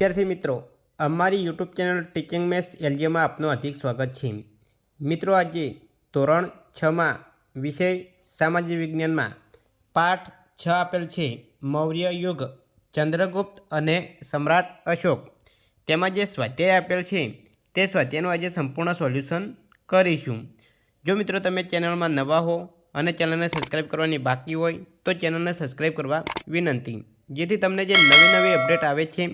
વિદ્યાર્થી મિત્રો, અમારી યુટ્યુબ ચેનલ ટીચિંગ મેથ્સ એલજીમાં આપનું હાર્દિક સ્વાગત છે। મિત્રો, આજે ધોરણ 6માં વિષય સામાજિક વિજ્ઞાનમાં પાઠ 6 આપેલ છે મૌર્ય યુગ, ચંદ્રગુપ્ત અને સમ્રાટ અશોક। તેમાં જે સ્વાધ્યાય આપેલ છે તે સ્વાધ્યાયનું આજે સંપૂર્ણ સોલ્યુશન કરીશું। જો મિત્રો તમે ચેનલમાં નવા હો અને ચેનલને સબસ્ક્રાઈબ કરવાની બાકી હોય તો ચેનલને સબસ્ક્રાઈબ કરવા વિનંતી, જેથી તમને જે નવી અપડેટ આવે છે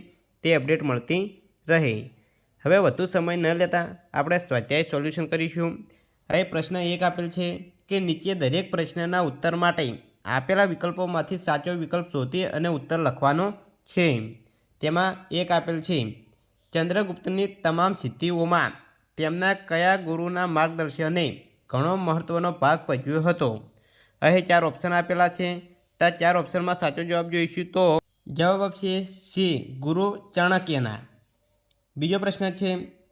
તે અપડેટ મળતી રહે। હવે વધુ સમય ન લેતા આપણે સ્વાધ્યાય સોલ્યુશન કરીશું। હવે પ્રશ્ન 1 આપેલ છે કે નીચે દરેક પ્રશ્નના ઉત્તર માટે આપેલા વિકલ્પોમાંથી સાચો વિકલ્પ શોધી અને ઉત્તર લખવાનો છે। તેમાં 1 આપેલ છે ચંદ્રગુપ્તની તમામ સિદ્ધિઓમાં તેમના કયા ગુરુના માર્ગદર્શને ઘણો મહત્ત્વનો ભાગ ભજવ્યો હતો। અહીં 4 ઓપ્શન આપેલા છે। તો 4 ઓપ્શનમાં સાચો જવાબ જોઈશું તો જવાબ આપશે સી, ગુરુ ચાણક્યના। બીજો પ્રશ્ન છે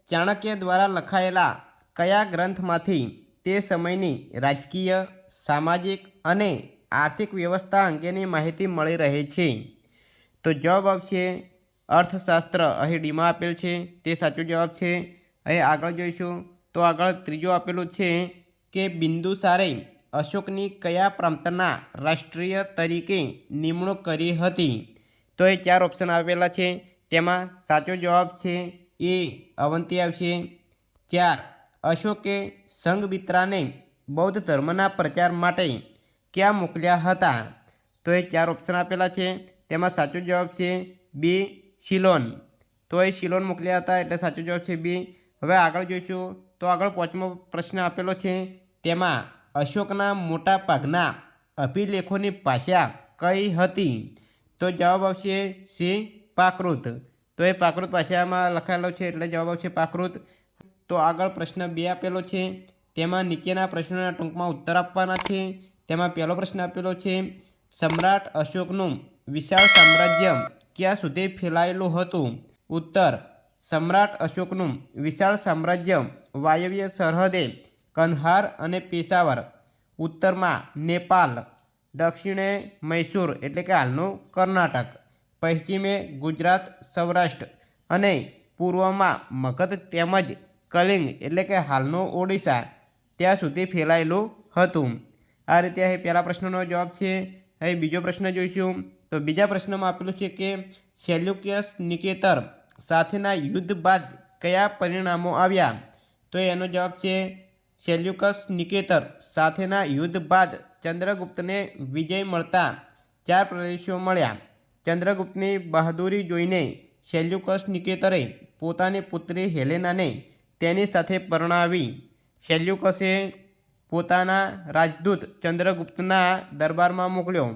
ચાણક્ય દ્વારા લખાયેલા કયા ગ્રંથમાંથી તે સમયની રાજકીય, સામાજિક અને આર્થિક વ્યવસ્થા અંગેની માહિતી મળી રહે છે? તો જવાબ આપશે અર્થશાસ્ત્ર। અહીં ડીમાં આપેલ છે તે સાચો જવાબ છે। અહીં આગળ જોઈશું તો આગળ ત્રીજો આપેલું છે કે બિંદુસારે અશોકની કયા પ્રાંતના રાષ્ટ્રીય તરીકે નિમણૂક કરી હતી? તો એ 4 ઓપ્શન આવેલા છે, તેમાં સાચો જવાબ છે એ અવંતી આવશે। 4 અશોકે સંઘમિત્રાને બૌદ્ધ ધર્મના પ્રચાર માટે ક્યાં મોકલ્યા હતા? તો એ 4 ઓપ્શન આપેલા છે, તેમાં સાચો જવાબ છે બી, સિલોન। તો એ સિલોન મોકલ્યા હતા એટલે સાચો જવાબ છે બી। હવે આગળ જોઈશું તો આગળ 5મો પ્રશ્ન આપેલો છે, તેમાં અશોકના મોટા ભાગના અભિલેખોની ભાષા કઈ હતી? તો જવાબ આવશે સી, પ્રાકૃત। તો એ પ્રાકૃત ભાષામાં લખાયેલો છે એટલે જવાબ આવશે પ્રાકૃત। તો આગળ પ્રશ્ન 2 આપેલો છે, તેમાં નીચેના પ્રશ્નોના ટૂંકમાં ઉત્તર આપવાના છે। તેમાં પહેલો પ્રશ્ન આપેલો છે સમ્રાટ અશોકનું વિશાળ સામ્રાજ્ય ક્યાં સુધી ફેલાયેલું હતું? ઉત્તર, સમ્રાટ અશોકનું વિશાળ સામ્રાજ્ય વાયવ્ય સરહદે કંદહાર અને પેશાવર, ઉત્તરમાં નેપાલ, દક્ષિણે મૈસૂર એટલે કે હાલનું કર્ણાટક, પશ્ચિમે ગુજરાત, સૌરાષ્ટ્ર અને પૂર્વમાં મગધ તેમજ કલિંગ એટલે કે હાલનું ઓડિશા ત્યાં સુધી ફેલાયેલું હતું। આ રીતે અહીં પહેલા પ્રશ્નનો જવાબ છે। અહીં બીજો પ્રશ્ન જોઈશું તો બીજા પ્રશ્નમાં આપેલું છે કે સેલ્યુકસ નિકેટર સાથેના યુદ્ધ બાદ કયા પરિણામો આવ્યા? તો એનો જવાબ છે સેલ્યુકસ નિકેટર સાથેના યુદ્ધ બાદ ચંદ્રગુપ્તને વિજય મળતા 4 પ્રદેશો મળ્યા। ચંદ્રગુપ્તની બહાદુરી જોઈને સેલ્યુકસ નિકેટરે પોતાની પુત્રી હેલેનાને તેની સાથે પરણાવી। સેલ્યુકસે પોતાના રાજદૂત ચંદ્રગુપ્તના દરબારમાં મોકલ્યો।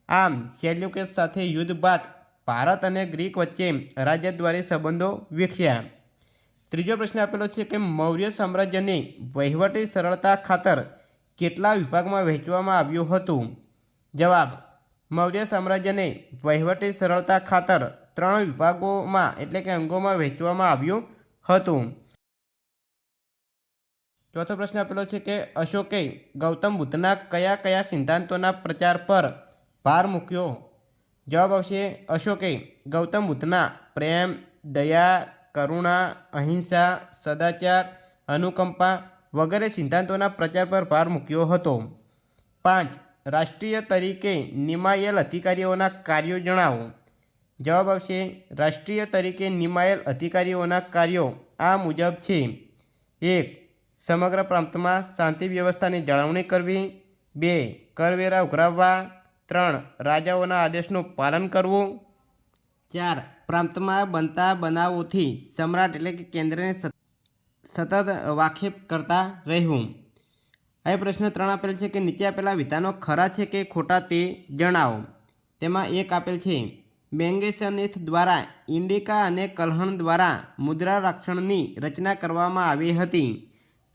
આમ સેલ્યુકસ સાથે યુદ્ધ બાદ ભારત અને ગ્રીક વચ્ચે રાજદ્વારી સંબંધો વિકસ્યા। ત્રીજો પ્રશ્ન આપેલો છે કે મૌર્ય સામ્રાજ્યને વહીવટી સરળતા ખાતર કેટલા વિભાગમાં વહેંચવામાં આવ્યું હતું? જવાબ, મૌર્ય સામ્રાજ્યને વહીવટી સરળતા ખાતર 3 વિભાગોમાં એટલે કે અંગોમાં વહેંચવામાં આવ્યું હતું। ચોથો પ્રશ્ન આપેલો છે કે અશોકે ગૌતમ બુદ્ધના કયા સિદ્ધાંતોના પ્રચાર પર ભાર મૂક્યો? જવાબ આવશે અશોકે ગૌતમ બુદ્ધના પ્રેમ, દયા, કરુણા, અહિંસા, સદાચાર, અનુકંપા વગેરે સિદ્ધાંતોના પ્રચાર પર ભાર મૂક્યો હતો। 5 રાષ્ટ્રીય તરીકે નિમાયેલ અધિકારીઓના કાર્યો જણાવો। જવાબ આવશે રાષ્ટ્રીય તરીકે નિમાયેલ અધિકારીઓના કાર્યો આ મુજબ છે। 1 સમગ્ર પ્રાંતમાં શાંતિ વ્યવસ્થાની જાળવણી કરવી। 2 કરવેરા ઉઘરાવવા। 3 રાજાઓના આદેશનું પાલન કરવું। 4 પ્રાંતમાં બનતા બનાવોથી સમ્રાટ એટલે કે કેન્દ્રને સતત વાકેફ કરતા રહેવું। હવે પ્રશ્ન 3 આપેલ છે કે નીચે આપેલા વિધાનો ખરા છે કે ખોટા તે જણાવો। તેમાં 1 આપેલ છે મેંગેસનીથ દ્વારા ઇન્ડિકા અને કલ્હણ દ્વારા મુદ્રા રાક્ષણની રચના કરવામાં આવી હતી।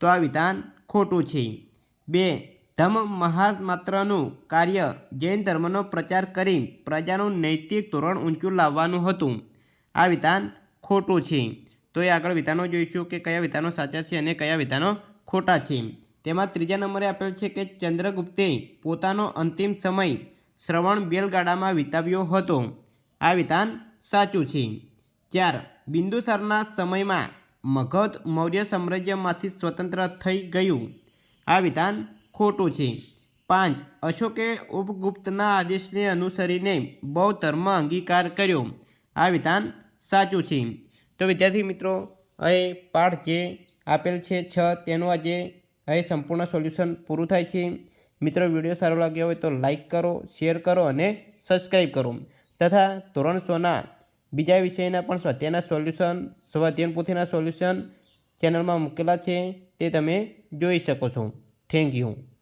તો આ વિધાન ખોટું છે। 2 ધમ્મ મહામાત્રનું કાર્ય જૈન ધર્મનો પ્રચાર કરી પ્રજાનું નૈતિક ધોરણ ઊંચું લાવવાનું હતું। આ વિધાન ખોટું છે। તો એ આગળ વિધાનો જોઈશું કે કયા વિધાનો સાચા છે અને કયા વિધાનો ખોટા છે। તેમાં ત્રીજા નંબરે આપેલ છે કે ચંદ્રગુપ્તે પોતાનો અંતિમ સમય શ્રવણ બેલગાડામાં વિતાવ્યો હતો। આ વિધાન સાચું છે। 4. બિંદુસારના સમયમાં મગધ મૌર્ય સામ્રાજ્યમાંથી સ્વતંત્ર થઈ ગયું. આ વિધાન ખોટું છે. 5. અશોકે ઉપગુપ્તના આદેશને અનુસરીને બૌદ્ધ ધર્મ અંગીકાર કર્યો. આ વિધાન સાચું છે. તો વિદ્યાર્થી મિત્રો, અહીં પાઠ જે આપેલ છે 6 તેનું આજે અહીં સંપૂર્ણ સોલ્યુશન પૂરું થાય છે. મિત્રો, વિડીયો સારો લાગ્યો હોય તો લાઈક કરો, શેર કરો અને સબસ્ક્રાઈબ કરો. તથા ધોરણ 6ના બીજા વિષયના પણ સ્વાધ્યાયના સોલ્યુશન, સ્વાધ્યાયન પોથીના સોલ્યુશન ચેનલમાં મૂકેલા છે, તે તમે જોઈ શકો છો. Thank you.